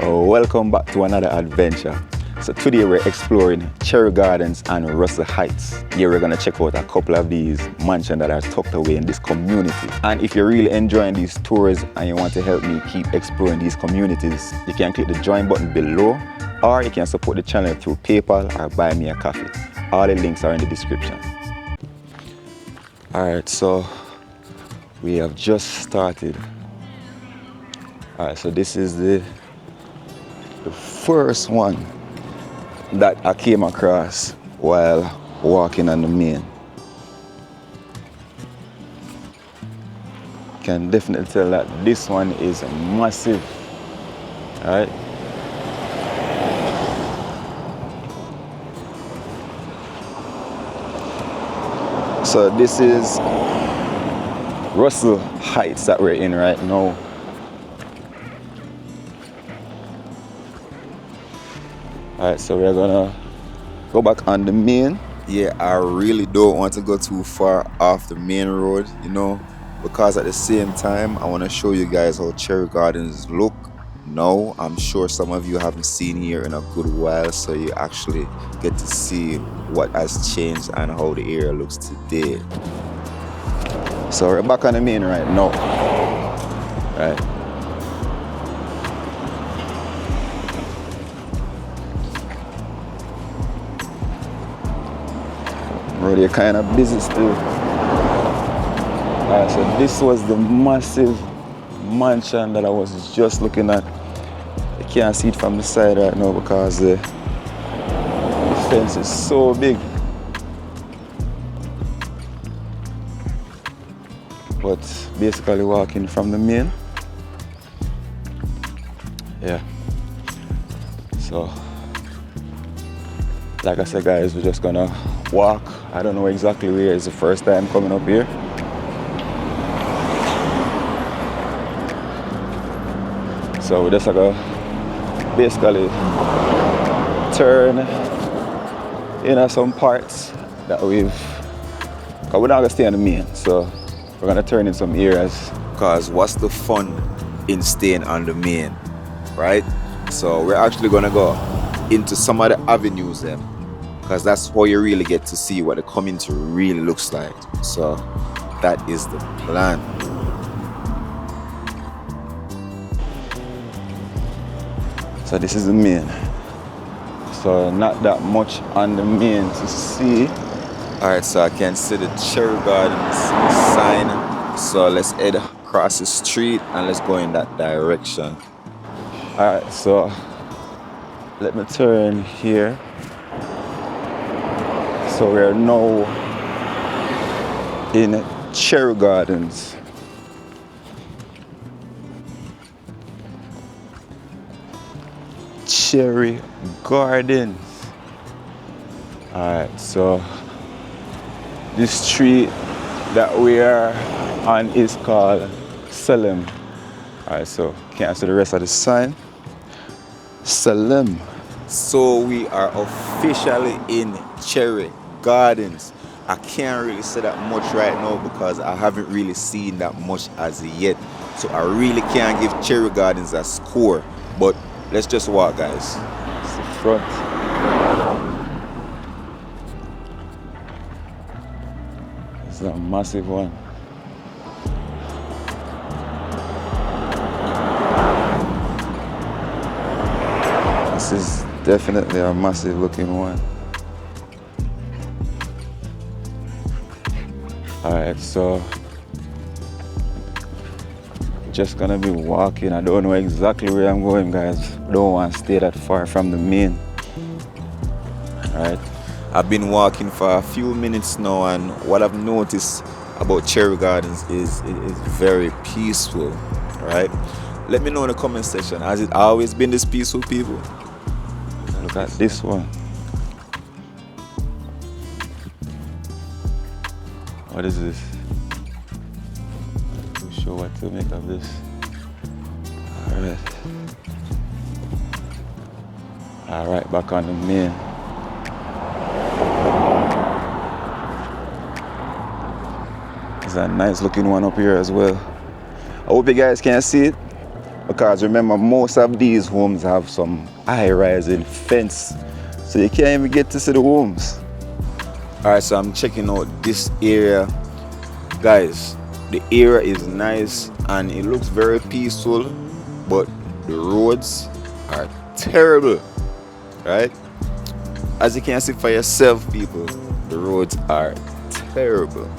Welcome back to another adventure. So today we're exploring Cherry Gardens and Russell Heights. Here we're gonna check out a couple of these mansions that are tucked away in this community. And if you're really enjoying these tours and you want to help me keep exploring these communities, you can click the join button below, or you can support the channel through PayPal or buy me a coffee. All the links are in the description. Alright, so we have just started. Alright, so this is the first one that I came across while walking on the main. Can definitely tell that this one is massive. Alright. So this is Russell Heights that we're in right now. Alright, so we're gonna go back on the main. Yeah, I really don't want to go too far off the main road, you know, because at the same time, I want to show you guys how Cherry Gardens look now. I'm sure some of you haven't seen here in a good while, so you actually get to see what has changed and how the area looks today. So we're back on the main right now. Right. Road here kind of busy still. Alright, so this was the massive mansion that I was just looking at. You can't see it from the side right now because the fence is so big. But basically walking from the main. Yeah. So, like I said guys, we're just gonna walk. I don't know exactly where. It's the first time coming up here. So we're just gonna basically turn in some parts that cause we're not gonna stay on the main, so we're gonna turn in some areas. Cause what's the fun in staying on the main, right? So we're actually gonna go into some of the avenues then, because that's how you really get to see what the community really looks like. So that is the plan. So this is the main. So not that much on the main to see. Alright, so I can see the Cherry Gardens sign. So let's head across the street and let's go in that direction. Alright, so let me turn here. So we're now in Cherry Gardens. Cherry Gardens. Alright, so this street that we are on is called Salem. Alright, so can't see the rest of the sign. Salem. So we are officially in Cherry Gardens. I can't really say that much right now because I haven't really seen that much as yet. So I really can't give Cherry Gardens a score. But let's just walk, guys. It's the front. It's a massive one. This is definitely a massive looking one. Alright, so just gonna be walking. I don't know exactly where I'm going, guys. Don't want to stay that far from the main. Alright, I've been walking for a few minutes now, and what I've noticed about Cherry Gardens is it is very peaceful. Right? Let me know in the comment section, has it always been this peaceful, people? Look at this one. What is this? I'm not sure what to make of this. Alright. Alright, back on the main. There's a nice looking one up here as well. I hope you guys can see it. Because remember, most of these homes have some high-rising fence, so you can't even get to see the homes. Alright, so I'm checking out this area. Guys, the area is nice and it looks very peaceful, but the roads are terrible, right? As you can see for yourself, people, the roads are terrible.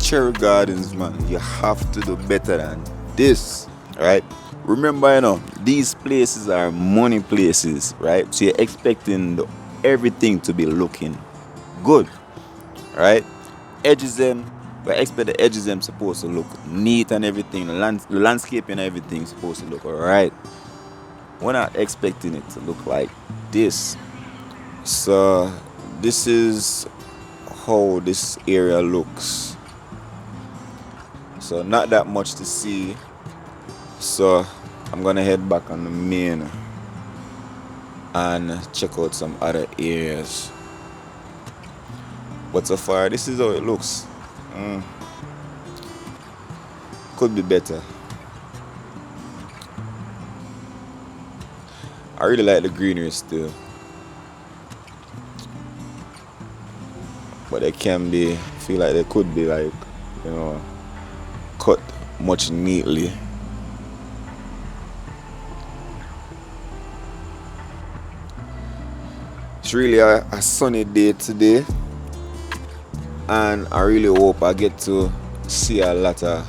Cherry Gardens, man, you have to do better than this, right? Remember, these places are money places, right? So you're expecting everything to be looking good, right? Edges them, we expect the edges them supposed to look neat and everything. The landscape and everything supposed to look alright. We're not expecting it to look like this. So this is how this area looks. So not that much to see. So I'm gonna head back on the main and check out some other areas. But so far, this is how it looks. Could be better. I really like the greenery still, but they can be, feel like they could be like, cut much neatly. It's really a sunny day today, and I really hope I get to see a lot of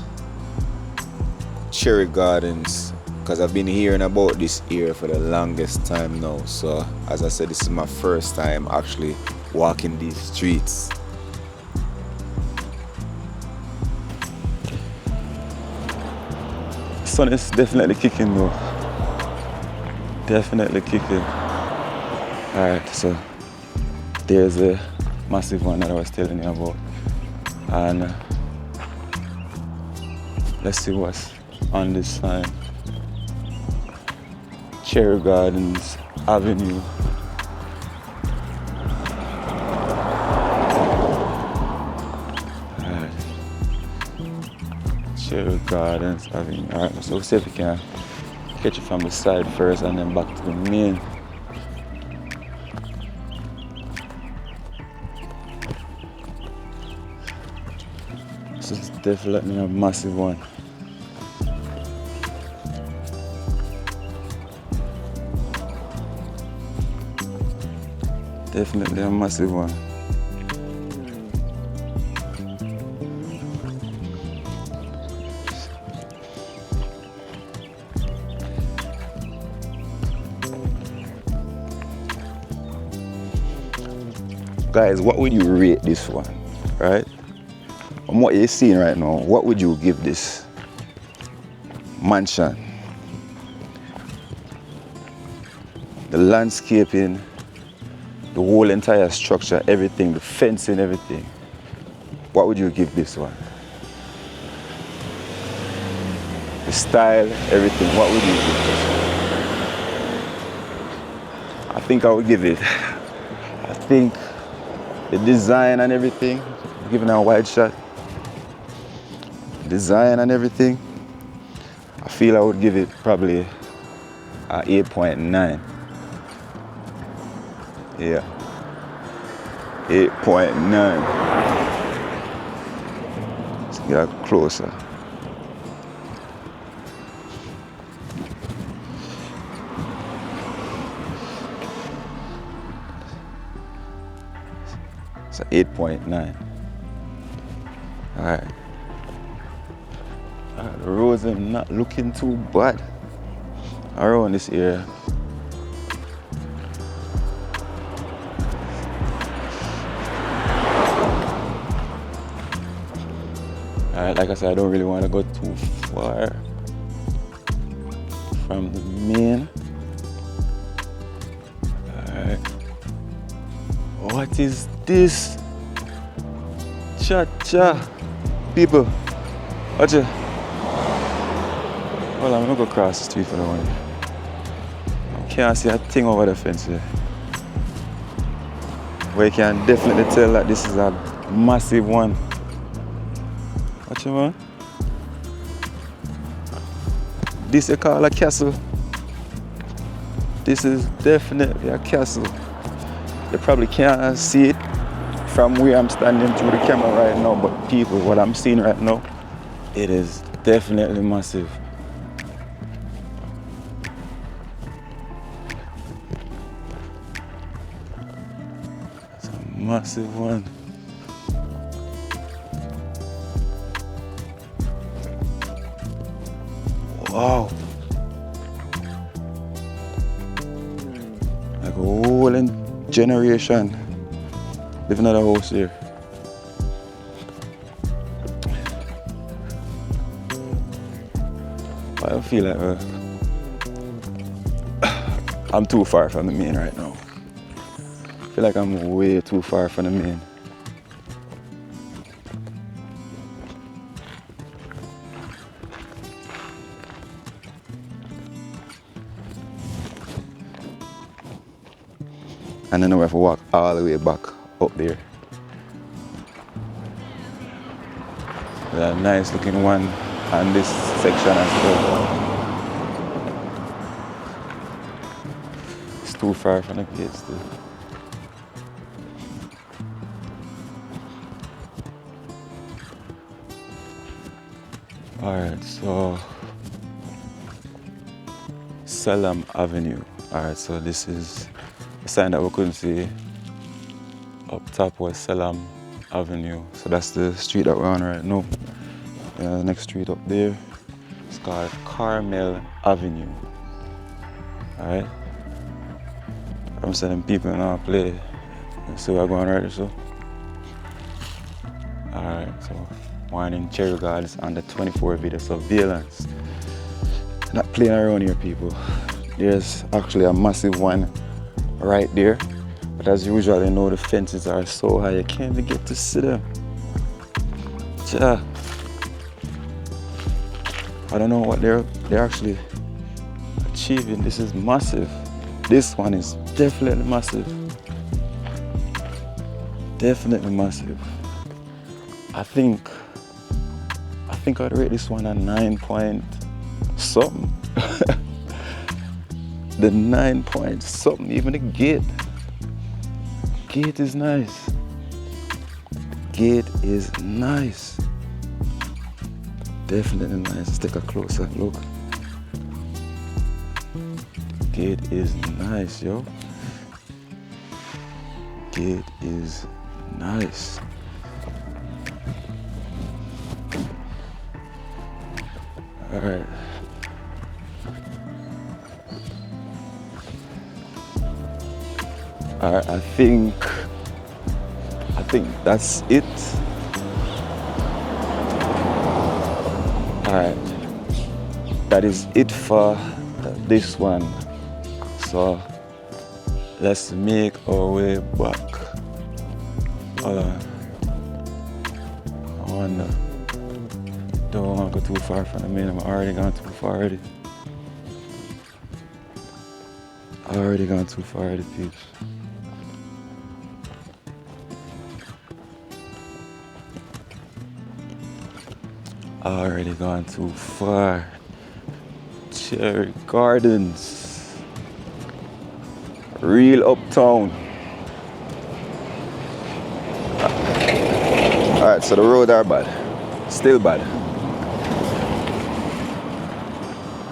cherry gardens, because I've been hearing about this area for the longest time now. So as I said, this is my first time actually walking these streets. Sun is definitely kicking though. Definitely kicking. Alright, so there's a massive one that I was telling you about, and let's see what's on this sign. Cherry Gardens Avenue. Alright. Cherry Gardens Avenue. Alright, so we'll see if we can catch it from the side first and then back to the main. This is definitely a massive one. Definitely a massive one. Guys, what would you rate this one, right? From what you're seeing right now, what would you give this mansion? The landscaping, the whole entire structure, everything, the fencing, everything. What would you give this one? The style, everything, what would you give this one? I think I would give it, the design and everything, giving a wide shot. Design and everything, I feel I would give it probably a 8.9. Yeah, 8.9. Let's get closer. It's 8.9. All right. The roads are not looking too bad around this area. Alright, like I said, I don't really want to go too far from the main. Alright. What is this? Cha-cha. People, watch it. Well, I'm gonna go across the street for the one. I can't see a thing over the fence here. But you can definitely tell that this is a massive one. Watch it, man. This you call a castle. This is definitely a castle. You probably can't see it from where I'm standing through the camera right now, but people, what I'm seeing right now, it is definitely massive. It's a massive one. Wow. Like a whole generation living in a house here. I feel like I'm too far from the main right now. I feel like I'm way too far from the main. And then we have to walk all the way back up there. There's a nice looking one on this section as well. It's too far from the gate still. Alright, so Salem Avenue. Alright, so this is a sign that we couldn't see. Up top was Salem Avenue. So that's the street that we're on right now. The next street up there, it's called Carmel Avenue. Alright. I'm sending people now play. See what's going right so. Alright, so one in Cherry Gardens under 24 video surveillance. Not playing around here, people. There's actually a massive one right there. But as usual, you know the fences are so high you can't even get to see them. Yeah. I don't know what they're actually achieving. This is massive. This one is definitely massive. Definitely massive. I think I'd rate this one a 9 point something. The 9 point something, even the gate. Gate is nice. Gate is nice. Definitely nice. Let's take a closer look. Gate is nice, yo. Gate is nice. Alright. Alright, I think that's it. Alright. That is it for this one. So let's make our way back. Hold on. I wonder. Don't want to go too far from the main. I'm already gone too far already. Already gone too far already, peeps. Already gone too far. Cherry Gardens. Real uptown. Alright, so the roads are bad. Still bad.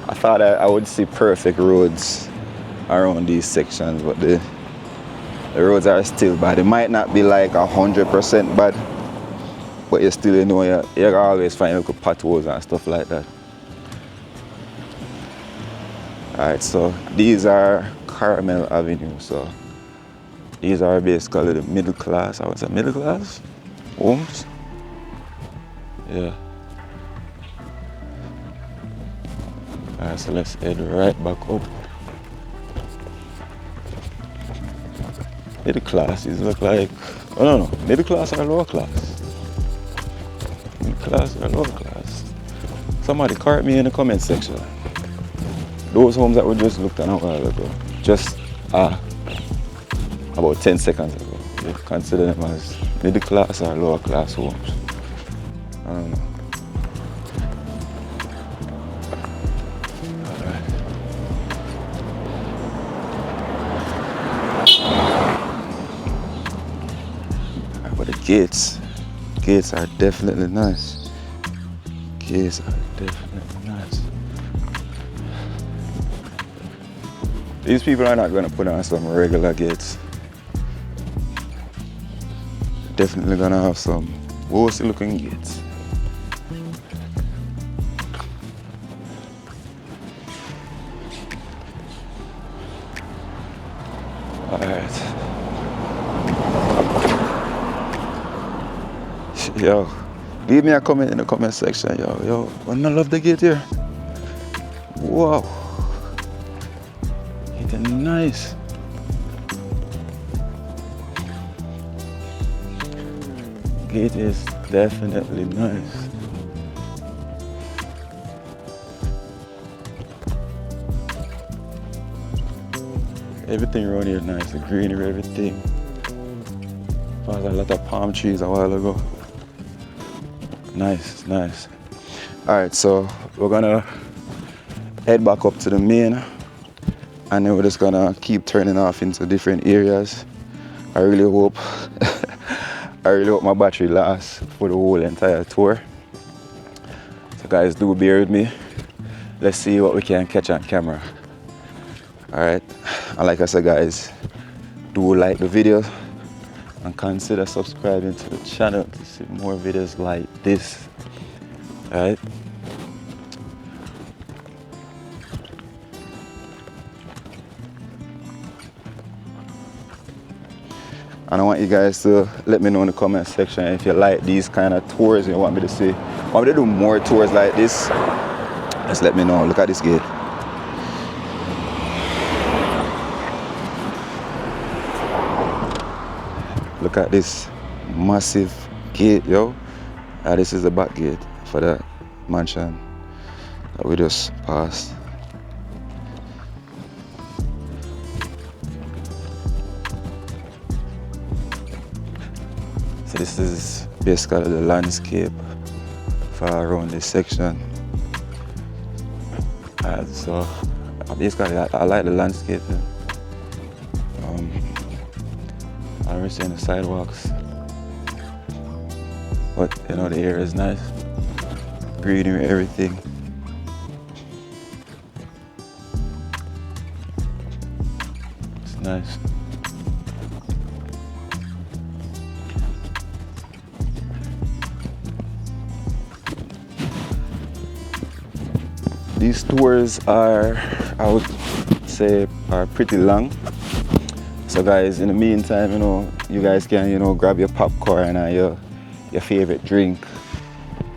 I thought I would see perfect roads around these sections, but the roads are still bad. It might not be like 100% bad, but you still know you can always find little potholes and stuff like that. Alright, so these are Carmel Avenue. So these are basically the middle class. I would say middle class homes. Yeah. Alright, so let's head right back up. Middle classes look like, I don't know, middle class or lower class? Middle class or lower class? Somebody correct me in the comment section. Those homes that we just looked at a while ago, just about 10 seconds ago, you consider them as middle class or lower class homes? I don't know. gates. Gates are definitely nice. Gates are definitely nice. These people are not gonna put on some regular gates. Definitely gonna have some bossy looking gates. Alright. Yo, leave me a comment in the comment section, yo. I love the gate here. Wow. It's nice. Gate is definitely nice. Everything around here is nice, the greenery, everything. Found a lot of palm trees a while ago. Nice, nice. Alright, so we're gonna head back up to the main and then we're just gonna keep turning off into different areas. I really hope my battery lasts for the whole entire tour. So guys, do bear with me. Let's see what we can catch on camera. Alright, and like I said guys, do like the video and consider subscribing to the channel to see more videos like this. Alright. And I want you guys to let me know in the comment section if you like these kind of tours and you want me to see. Want me to do more tours like this? Just let me know. Look at this gate. Look at this massive gate, yo. This is the back gate for that mansion that we just passed. So this is basically the landscape for around this section. So basically I like the landscape. I'm really seeing the sidewalks, but you know the air is nice, greenery, everything. It's nice. These tours are, I would say, are pretty long. So guys, in the meantime, you know, you guys can, you know, grab your popcorn and your favorite drink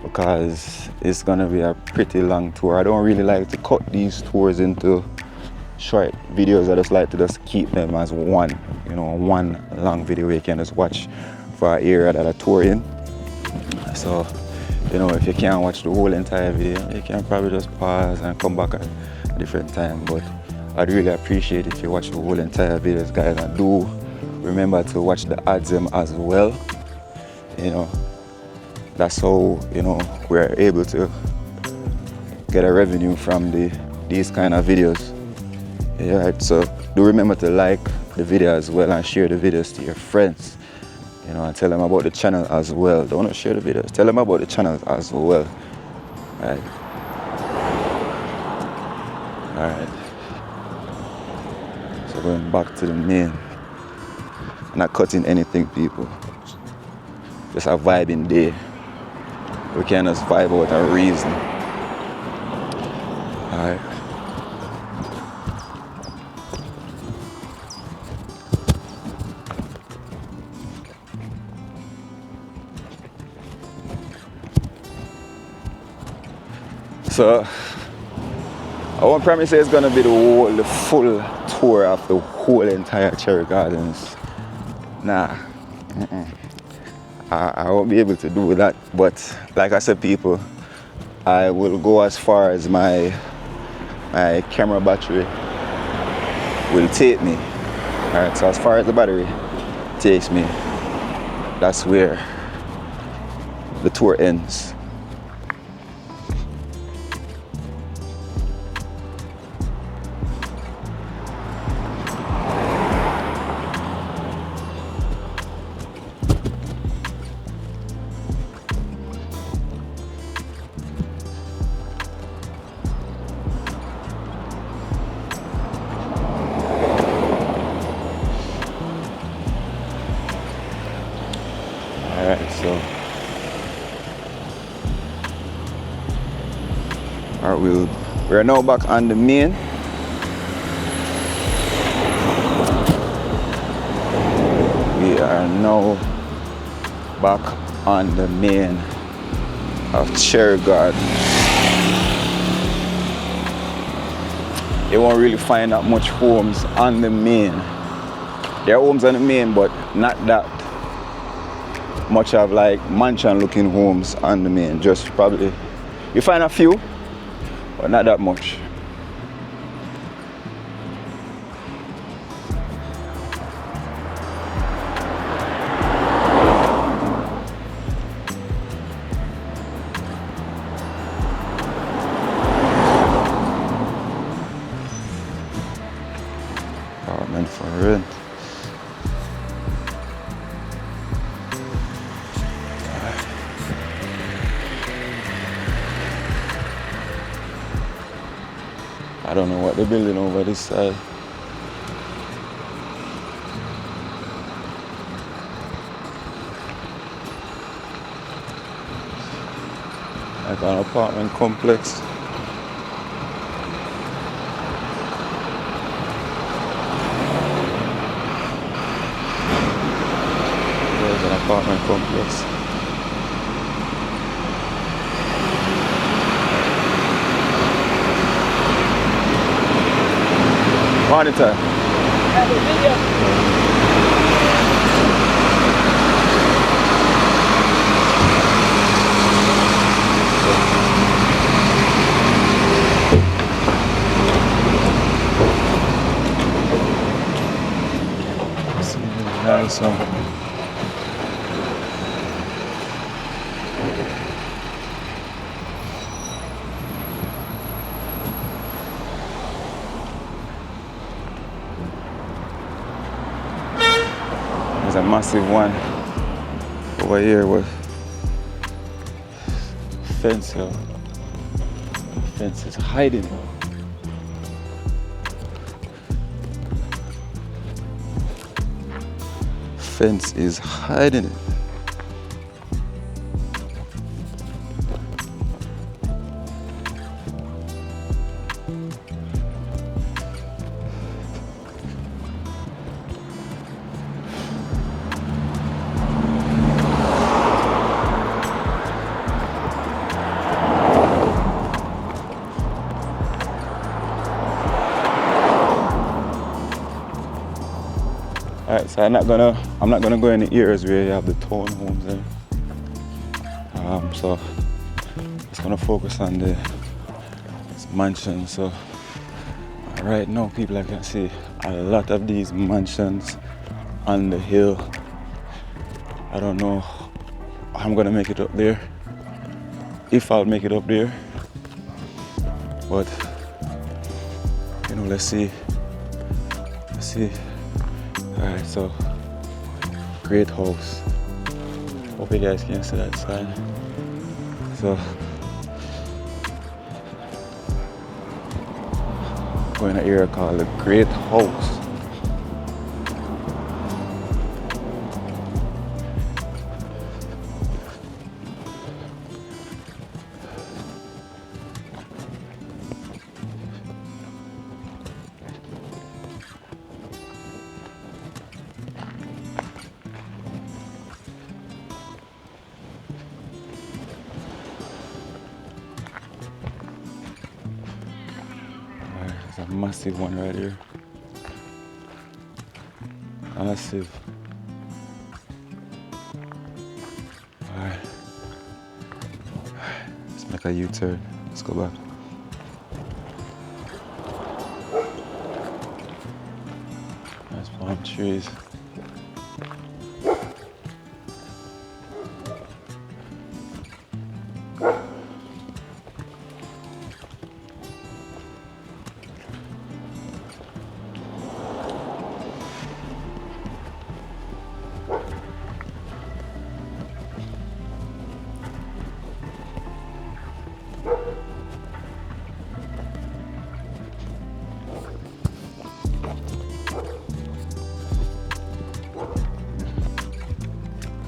because it's gonna be a pretty long tour. I don't really like to cut these tours into short videos. I just like to just keep them as one, you know, one long video where you can just watch for an area that I tour in. So, you know, if you can't watch the whole entire video, you can probably just pause and come back at a different time. But I'd really appreciate if you watch the whole entire videos, guys, and do remember to watch the ads them as well. You know, that's how, you know, we're able to get a revenue from these kind of videos. Yeah, right, so do remember to like the video as well and share the videos to your friends. You know, and tell them about the channel as well. Don't want to share the videos, tell them about the channel as well. Alright. Alright. So going back to the main. Not cutting anything, people. Just a vibing day. We can just vibe out a reason. Alright. So I won't promise you it's gonna be the full tour of the whole entire Cherry Gardens. Nah, I won't be able to do that. But like I said, people, I will go as far as my camera battery will take me. Alright, so as far as the battery takes me, that's where the tour ends. We are now back on the main. We are now back on the main of Cherry Garden. You won't really find that much homes on the main. There are homes on the main, but not that much of like mansion looking homes on the main. Just probably, you find a few, but not that much. Apartment for rent. I don't know what they're building over this side. Like an apartment complex. There's an apartment complex. Monitor. Nice one. There's a massive one over here with fence. Fence is hiding. Fence is hiding it. Alright, so I'm not gonna go in the areas where you have the townhomes in. So just gonna focus on the mansions. So right now, people, I can see a lot of these mansions on the hill. I don't know how I'm gonna make it up there, if I'll make it up there, but you know, let's see. Alright, so great house. Hope you guys can see that sign. So going to an area called the Great House. There's a massive one right here. Massive. Alright. Let's make a U-turn. Let's go back. Nice palm trees.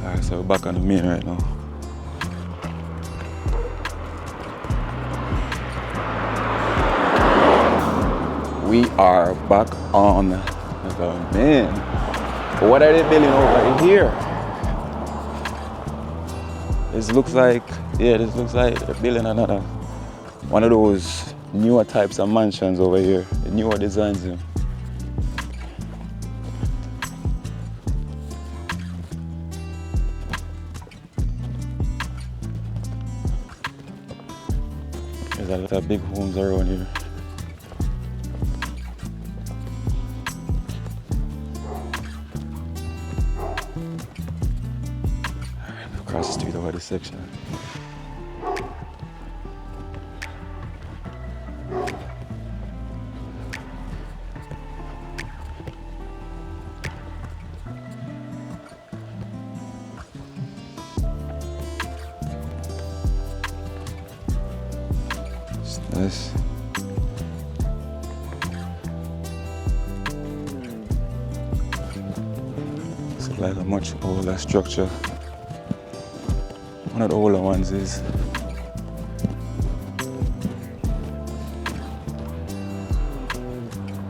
Alright, so we're back on the main right now. We are back on the main. What are they building over here? This looks like they're building another one of those newer types of mansions over here, the newer designs. There's a lot of big homes around here. Across the street over this section. It's nice. It's like a much older structure. One of the older ones is.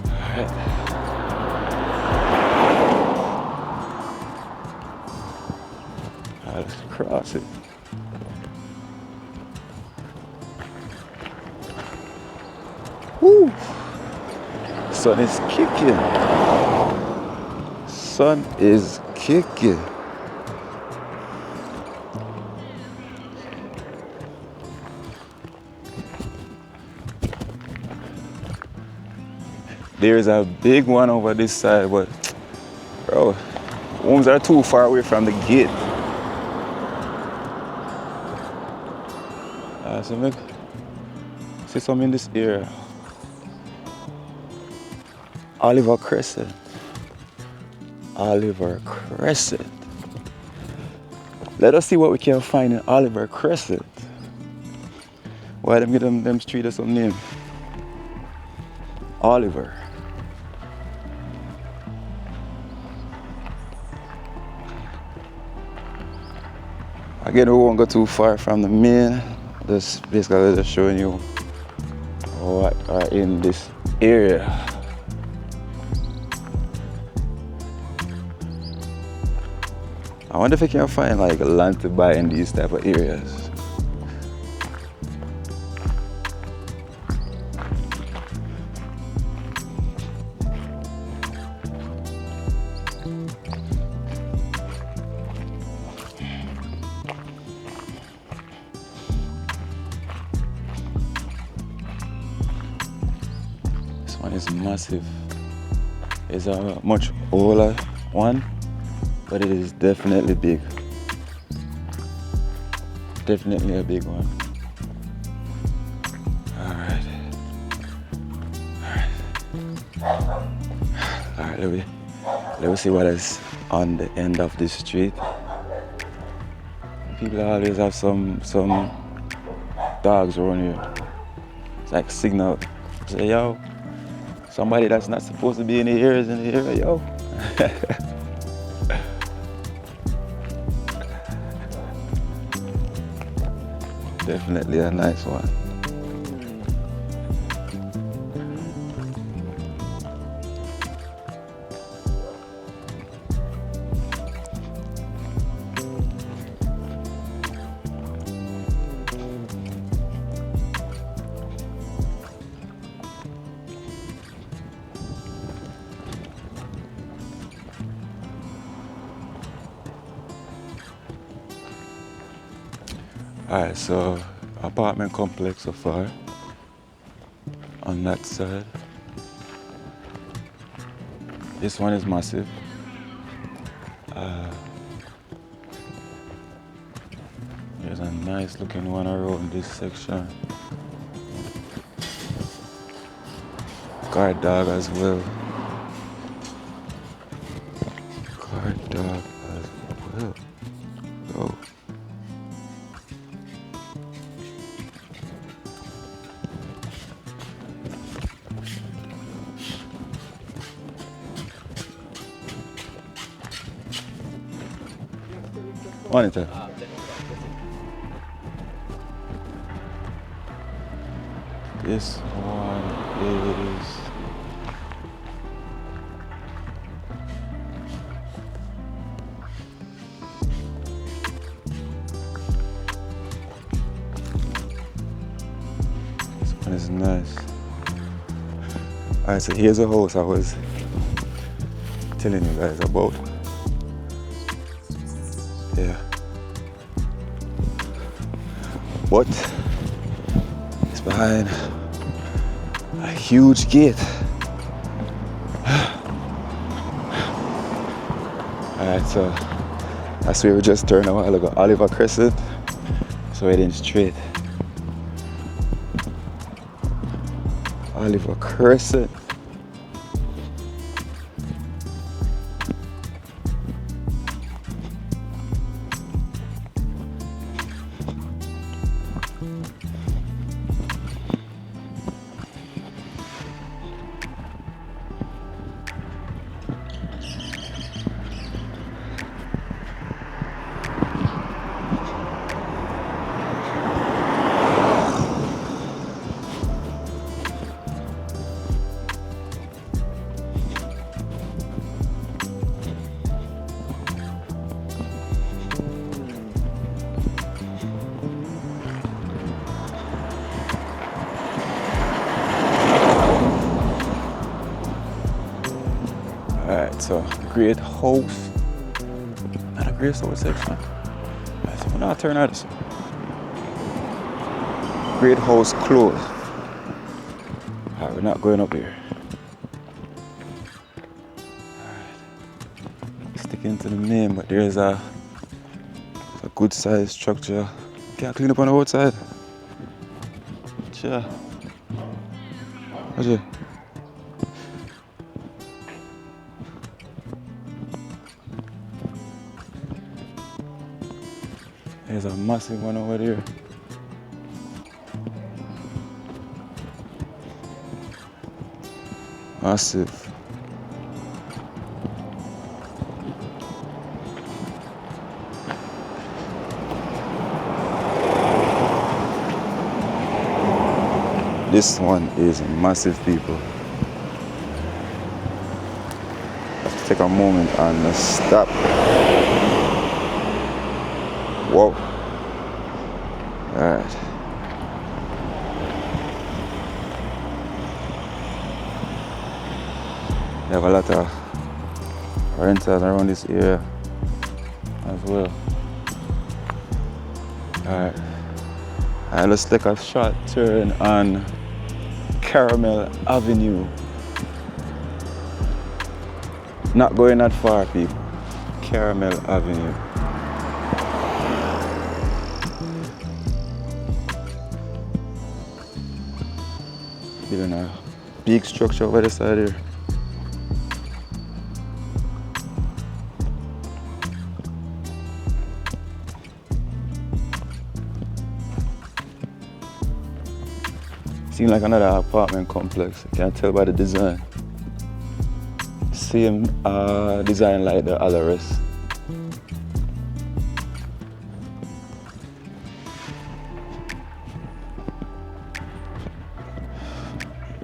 Alright. Let's cross it. Woo! Sun is kicking. Sun is kicking. There's a big one over this side, but bro, homes are too far away from the gate. So look, see something in this area. Oliver Crescent. Oliver Crescent. Let us see what we can find in Oliver Crescent. Why them give them street or some name? Oliver. Again, we won't go too far from the main. Just basically just showing you what are in this area. I wonder if I can find like land to buy in these type of areas. This one is massive. It's a much older one, but it is definitely big. Definitely a big one. Alright. Alright, let me see what is on the end of this street. People always have some dogs around here. It's like signal. Say, yo, somebody that's not supposed to be in the area is in the area, yo. Definitely a nice one. Alright, so apartment complex so far on that side. This one is massive. There's a nice looking one around this section. Guard dog as well. Guard dog as well. Go. Monitor. This one is And it's nice. Alright, so here's a house I was telling you guys about. Yeah. But it's behind a huge gate. Alright, so that's where we just turned a while ago, Oliver Crescent. So heading straight. Oliver Crescent. Alright, so great house. Not a great soul section. Alright, so now turn out this. Great house closed. Alright, we're not going up here. Alright. Sticking to the name, but there's a good sized structure. Can't clean up on the outside. Sure. What's it? There's a massive one over there. Massive. This one is massive, people. I have to take a moment and stop. Whoa. Alright. They have a lot of renters around this area as well. Alright. Alright, let's take a short turn on Caramel Avenue. Not going that far, people. Caramel Avenue. Building a big structure over the side here. Seems like another apartment complex. You can't tell by the design. Same design like the other rest.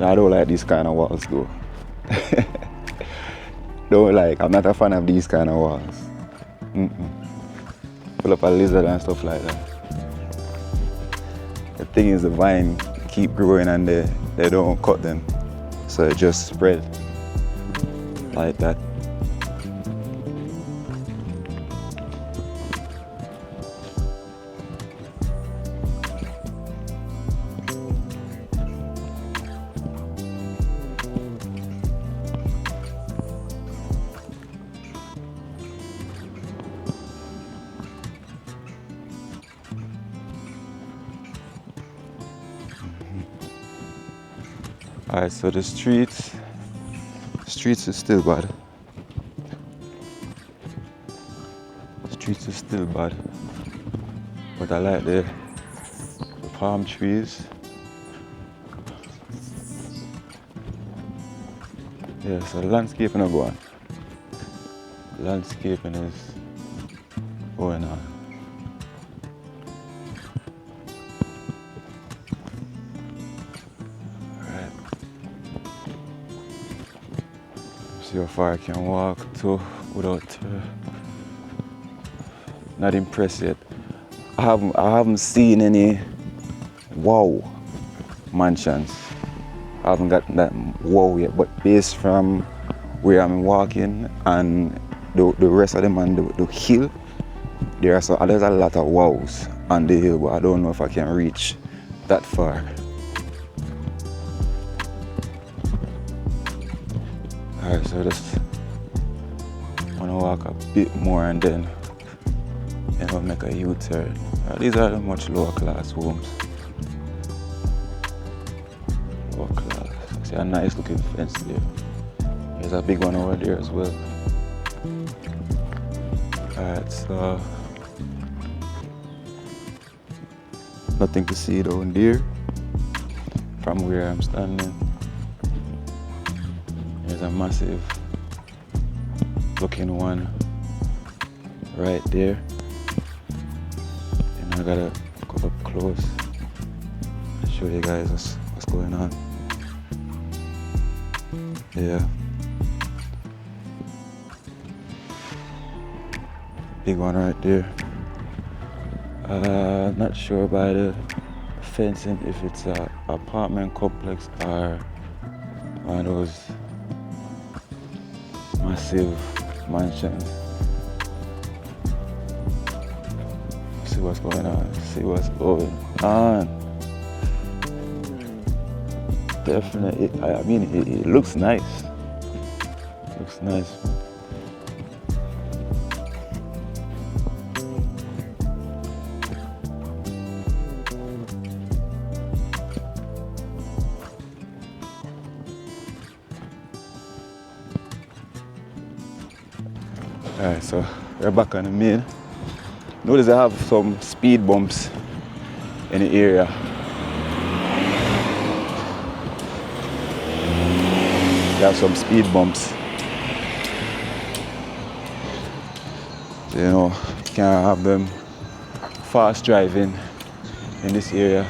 I don't like these kind of walls though. I'm not a fan of these kind of walls. Pull up a lizard and stuff like that. The thing is the vine keep growing and they don't cut them. So it just spread like that. Alright, so the streets is still bad. Streets is still bad. But I like the palm trees. Yeah, so landscaping is going on. Landscaping is going on. See how far I can walk to without not impressed yet. I haven't seen any wow mansions. I haven't gotten that wow yet, but based from where I'm walking and the rest of them on the hill, there's a lot of wows on the hill, but I don't know if I can reach that far. Alright, so just wanna walk a bit more and then we'll make a U-turn. These are the much lower class homes. Lower class. I see a nice looking fence there. There's a big one over there as well. Alright, so nothing to see down there from where I'm standing. There's a massive looking one right there. And I gotta go up close and show you guys what's going on. Yeah. Big one right there. Not sure by the fencing if it's an apartment complex or one of those massive mansions. See what's going on. See what's going on. Definitely. I mean, it looks nice. Looks nice. Alright, so we're back on the main. Notice I have some speed bumps in the area. They have some speed bumps. So, you know, you can't have them fast driving in this area.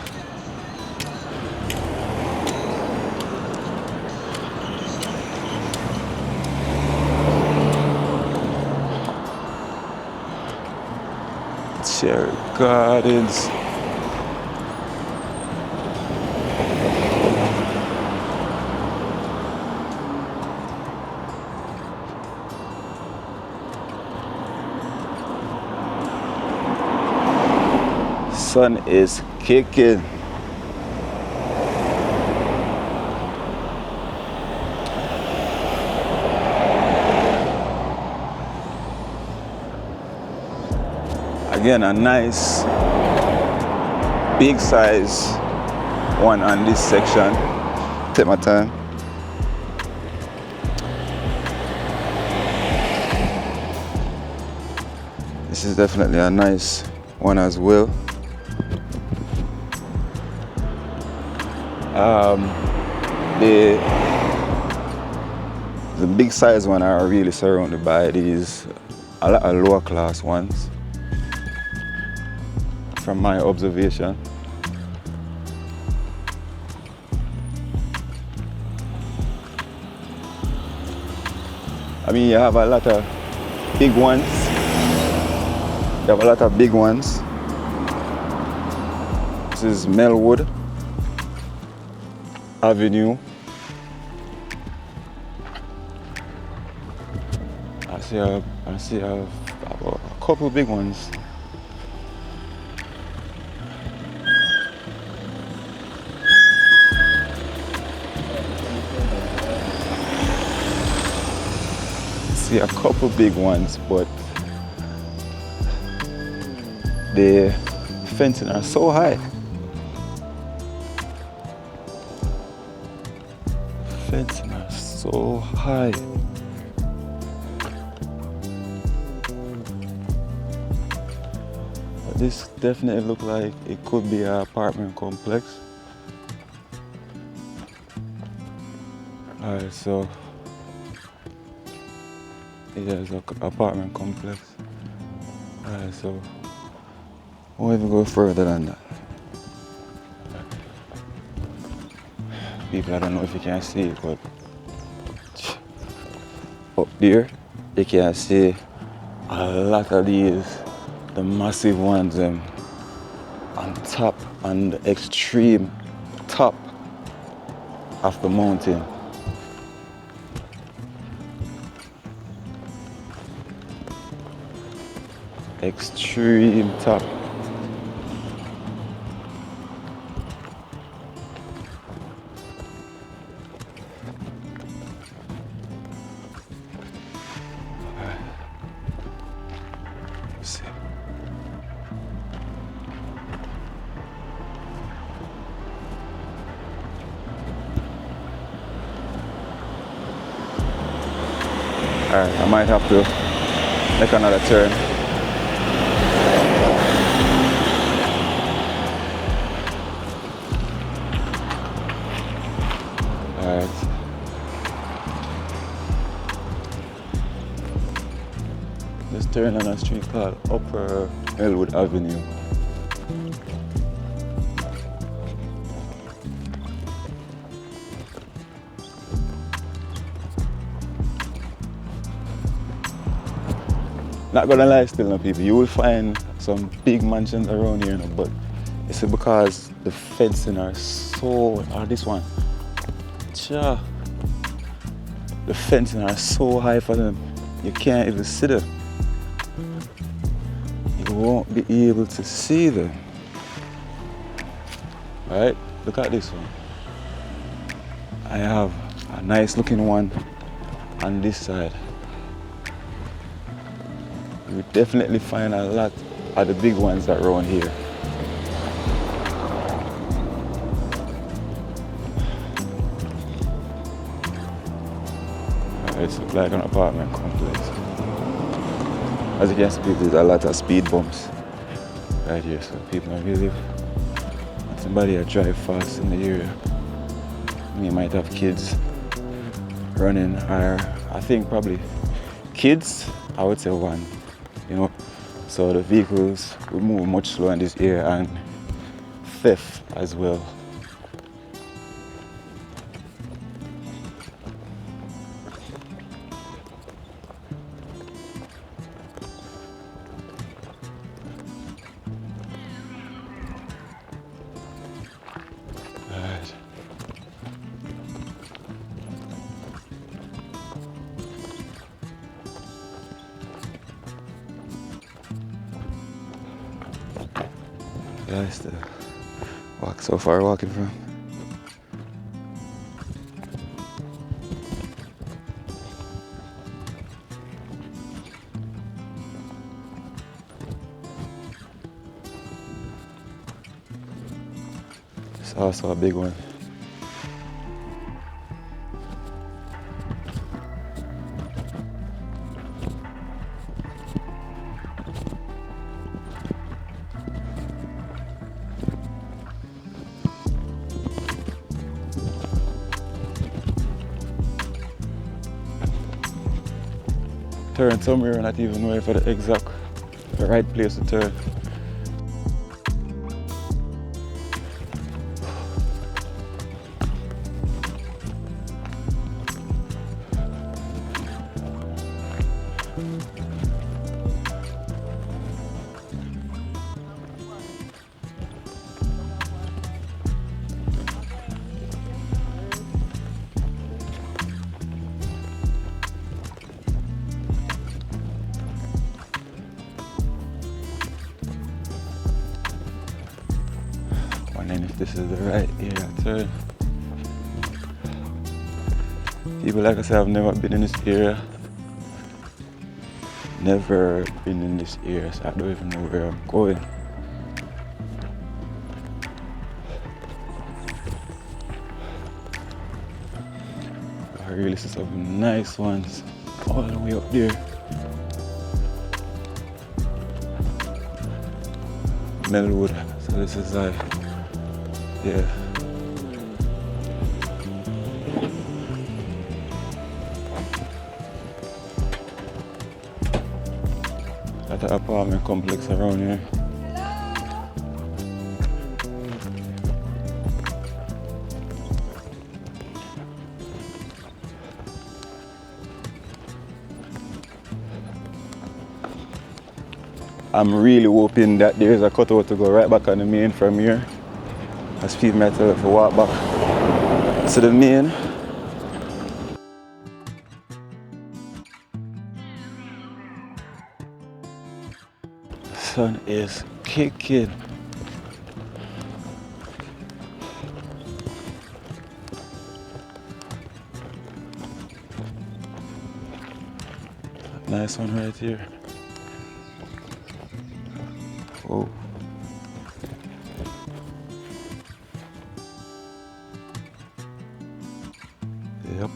Cherry Gardens. Sun is kicking. Again, a nice big size one on this section. Take my time. This is definitely a nice one as well. The big size one are really surrounded by these a lot of lower class ones. From my observation. I mean, you have a lot of big ones. You have a lot of big ones. This is Melwood Avenue. I see a couple big ones. See a couple big ones, but the fencing are so high. Fencing are so high. But this definitely looks like it could be an apartment complex. Alright, so yeah, it's an apartment complex. Alright, so I won't even go further than that. People, I don't know if you can see it, but up there you can see a lot of these, the massive ones on top, on the extreme top of the mountain. Extreme top. Let's see. Alright, I might have to make another turn. Alright. Just turn on a street called Upper Elwood Avenue. Not gonna lie still, no people, you will find some big mansions around here, no, but it's because the fencing are so, this one, cha, the fencing are so high for them, you can't even see them. You won't be able to see them. Right, look at this one. I have a nice looking one on this side. You definitely find a lot of the big ones around here. It's like an apartment complex. As you can see, there's a lot of speed bumps right here, so people don't really want somebody that drive fast in the area. You might have kids running, or I think probably kids, I would say one. You know, so the vehicles will move much slower in this area, and theft as well. Right. That's the walk so far walking from. It's also a big one. Turn somewhere, not even know for the exact right place to turn. Wondering if this is the right area to turn. People, like I said, I've never been in this area. Never been in this area, so I don't even know where I'm going. I really see some nice ones all the way up there. Melwood, so this is like, yeah. At the apartment complex around here. I'm really hoping that there is a cutout to go right back on the main from here. As people might tell if I walk back to the main. Sun is kicking. Nice one right here. Whoa. Yep.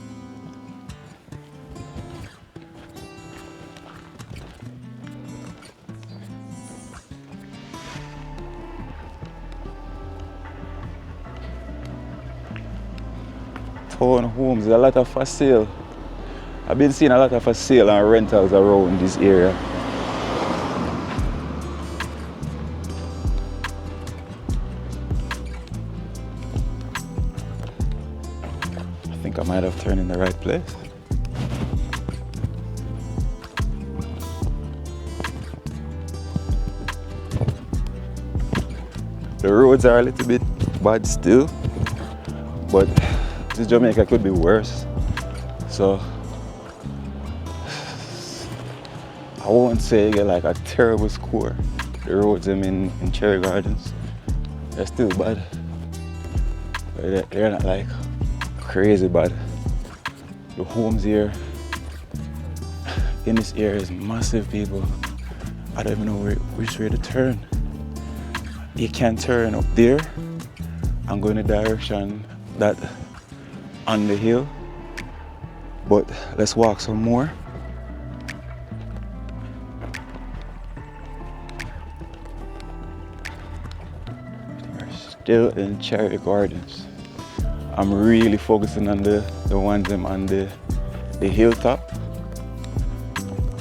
Town homes, a lot of for sale. I've been seeing a lot of for sale and rentals around this area. I think I might have turned in the right place. The roads are a little bit bad still, but this Jamaica could be worse. So I won't say you get like a terrible score. The roads in Cherry Gardens, they're still bad. But they're not like crazy bad. The homes here in this area is massive, people. I don't even know which way to turn. You can turn up there and go in the direction that on the hill. But let's walk some more. We're still in Cherry Gardens. I'm really focusing on the ones on the hilltop.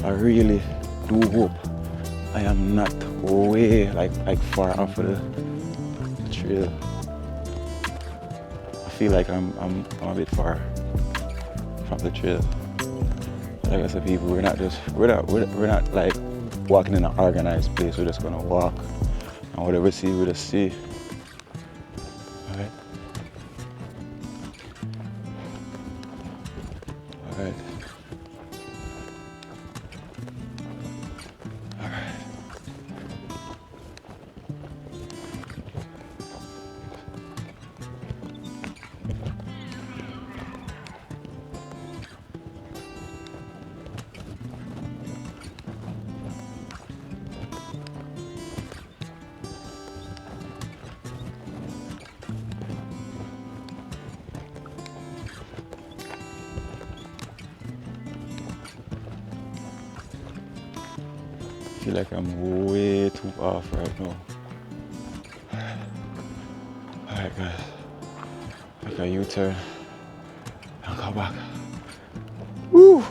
I really do hope I am not way like far off of the trail. I feel like I'm a bit far from the trail. Like I said, people, we're not like walking in an organized place. We're just gonna walk, and whatever we see, we just see. All right. All right. All right. I feel like I'm way too off right now. Alright guys, make a U-turn and go back. Woo!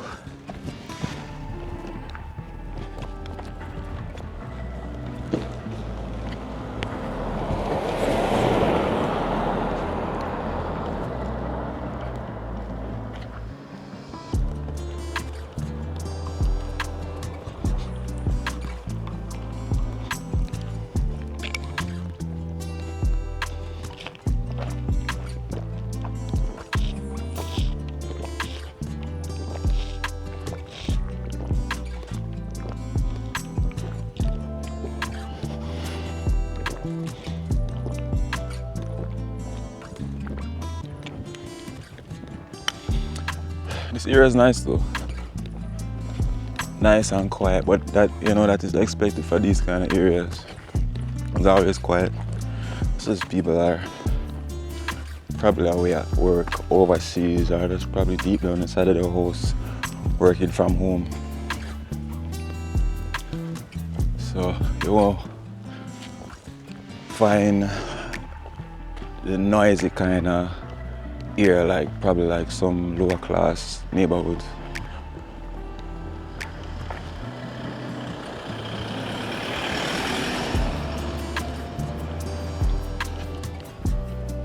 This area is nice though. Nice and quiet, but that that is expected for these kind of areas. It's always quiet. It's just people are probably away at work, overseas, or just probably deep down inside of their house, working from home. So you won't find the noisy kind of area like probably like some lower class neighborhood.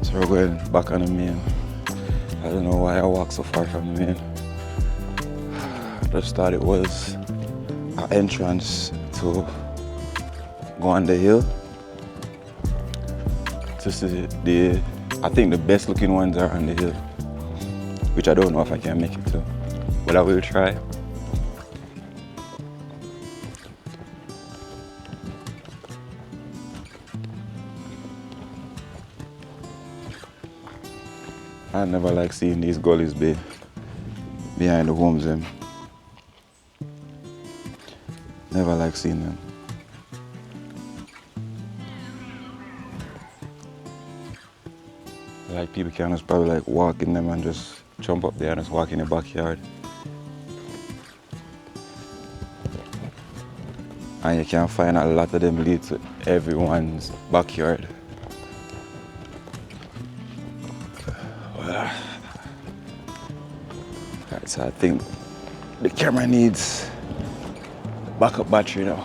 So we're going back on the main. I don't know why I walked so far from the main. I just thought it was an entrance to go on the hill. Just I think the best looking ones are on the hill. which I don't know if I can make it to, but I will try. I never like seeing these gullies be behind the homes them. Never like seeing them. Like people can just probably like walk in them and just jump up there and just walk in the backyard. And you can find a lot of them lead to everyone's backyard. Alright, so I think the camera needs backup battery now.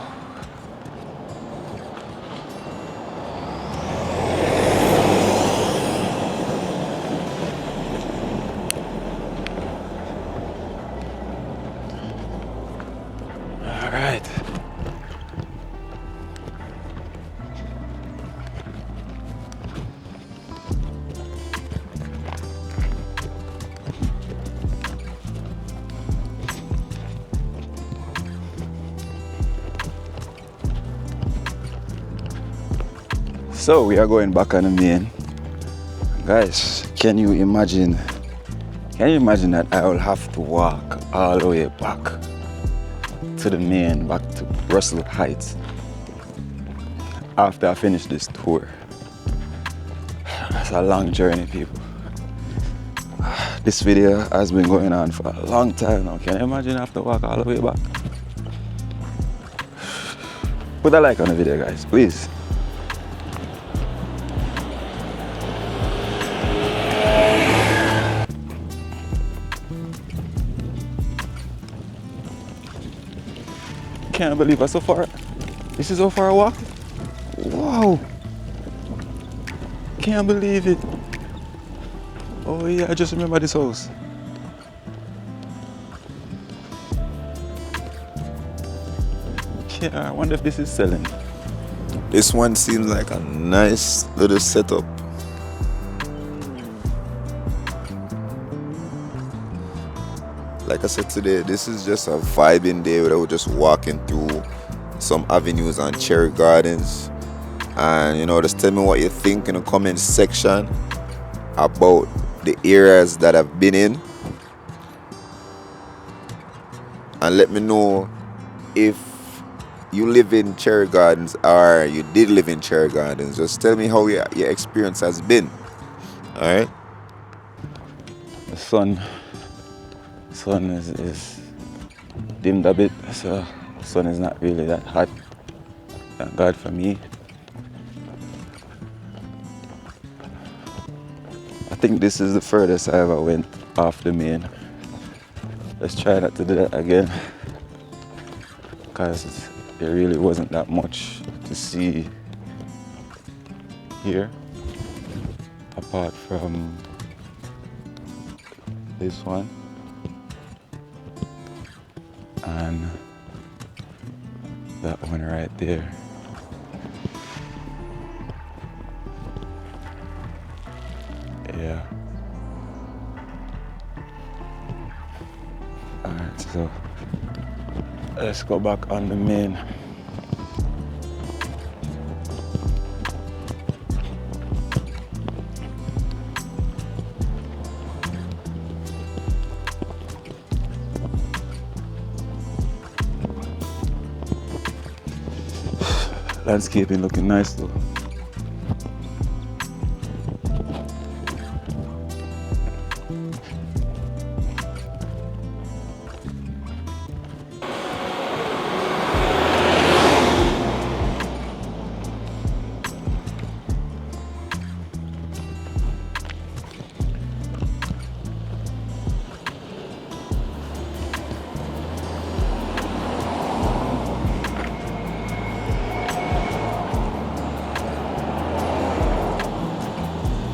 Alright. So we are going back on the main. Guys, can you imagine that I will have to walk all the way back to the main, back to Russell Heights after I finish this tour? That's a long journey, people. This video has been going on for a long time now. Can you imagine I have to walk all the way back? Put a like on the video, guys, please. Can't believe so far. This is how far I walked. Wow. Can't believe it. Oh yeah, I just remember this house. Yeah, I wonder if this is selling. This one seems like a nice little setup. Like I said today, this is just a vibing day where we're just walking through some avenues and cherry gardens. And just tell me what you think in the comment section about the areas that I've been in. And let me know if you live in cherry gardens or you did live in cherry gardens. Just tell me how your experience has been. Alright? The sun is dimmed a bit, so the sun is not really that hot. Thank God for me. I think this is the furthest I ever went off the main. Let's try not to do that again, because there really wasn't that much to see here apart from this one and that one right there. Yeah. Alright, so let's go back on the main. Landscaping looking nice though.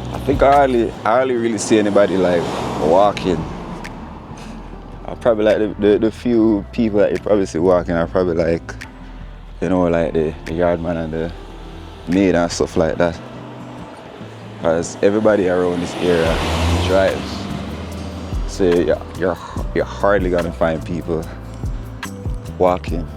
I think I hardly really see anybody like walking. I probably like the few people that you probably see walking are probably like, like the yard man and the maid and stuff like that. Because everybody around this area drives. So you're hardly gonna find people walking.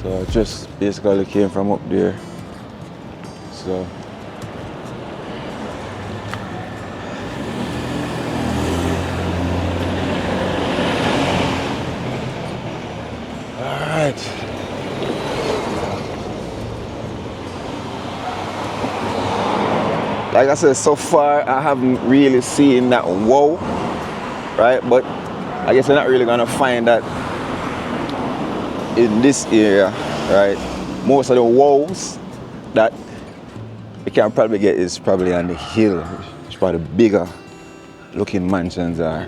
So I just basically came from up there. So alright. Like I said, so far I haven't really seen that wow, right? But I guess you're not really gonna find that in this area, right? Most of the wows that you can probably get is probably on the hill, which probably bigger looking mansions are.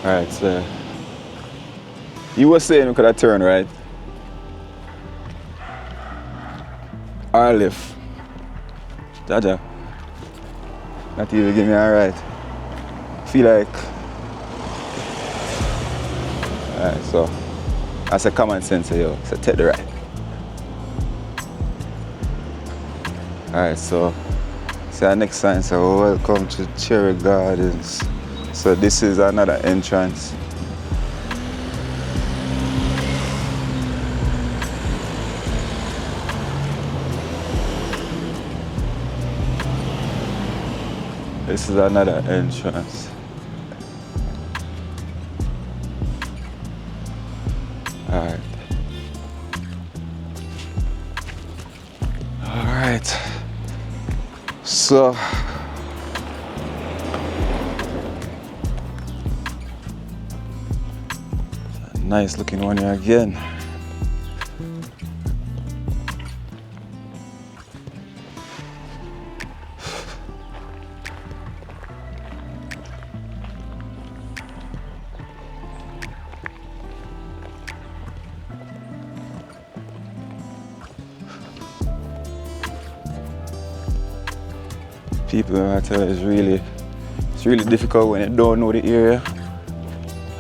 Alright, so you were saying we could have turned right? Or left? Jaja, not even give me a right. Feel like, alright, so that's a common sense of you, so take the right. Alright, so see our next sign, so welcome to Cherry Gardens. So this is another entrance. This is another entrance. Alright. Alright. So nice looking one here again. People, I tell you, it's really difficult when you don't know the area.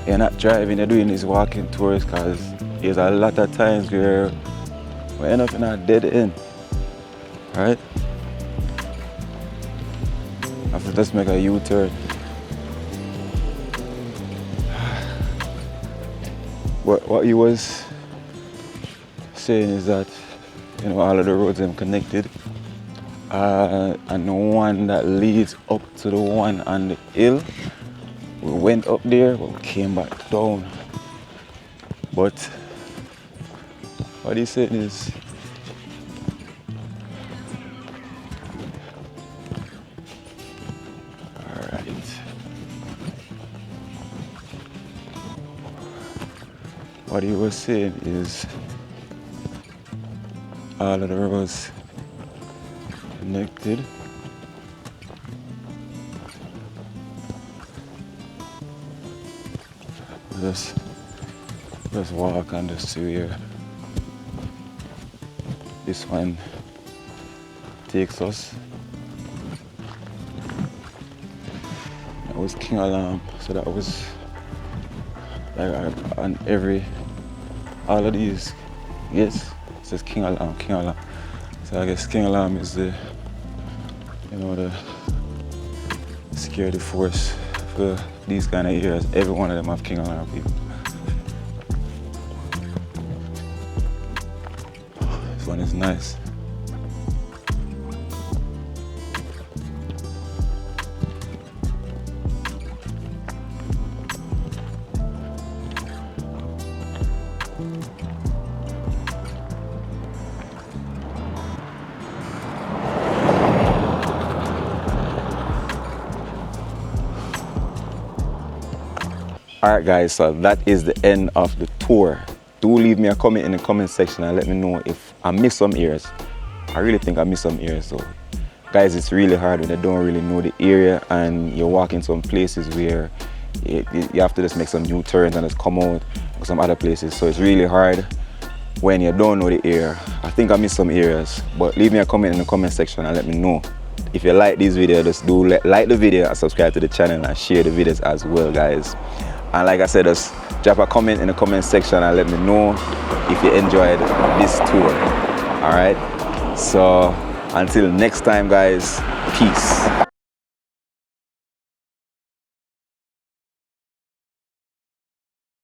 You're not driving, you're doing these walking tours, because there's a lot of times where we end up in a dead end, right? I have to just make a U-turn. What you was saying is that, you know, all of the roads are connected. And the one that leads up to the one on the hill, we went up there, but we came back down. But what he's saying is, alright. What he was saying is, all of the roads connected. Just walk and just see where this one takes us. That was King Alarm, so that was like on all of these, yes, it says King Alarm, King Alarm. So I guess King Alarm is the, you know, the security force for these kind of areas. Every one of them have King Alarm people. This one is nice. Alright guys, so that is the end of the tour. Do leave me a comment in the comment section and let me know if I missed some areas. I really think I missed some areas. So guys, it's really hard when you don't really know the area and you're walking some places where you have to just make some new turns and just come out to some other places. So it's really hard when you don't know the area. I think I missed some areas, but leave me a comment in the comment section and let me know. If you like this video, just do like the video and subscribe to the channel and share the videos as well, guys. And like I said, just drop a comment in the comment section and let me know if you enjoyed this tour. All right, so until next time, guys, peace.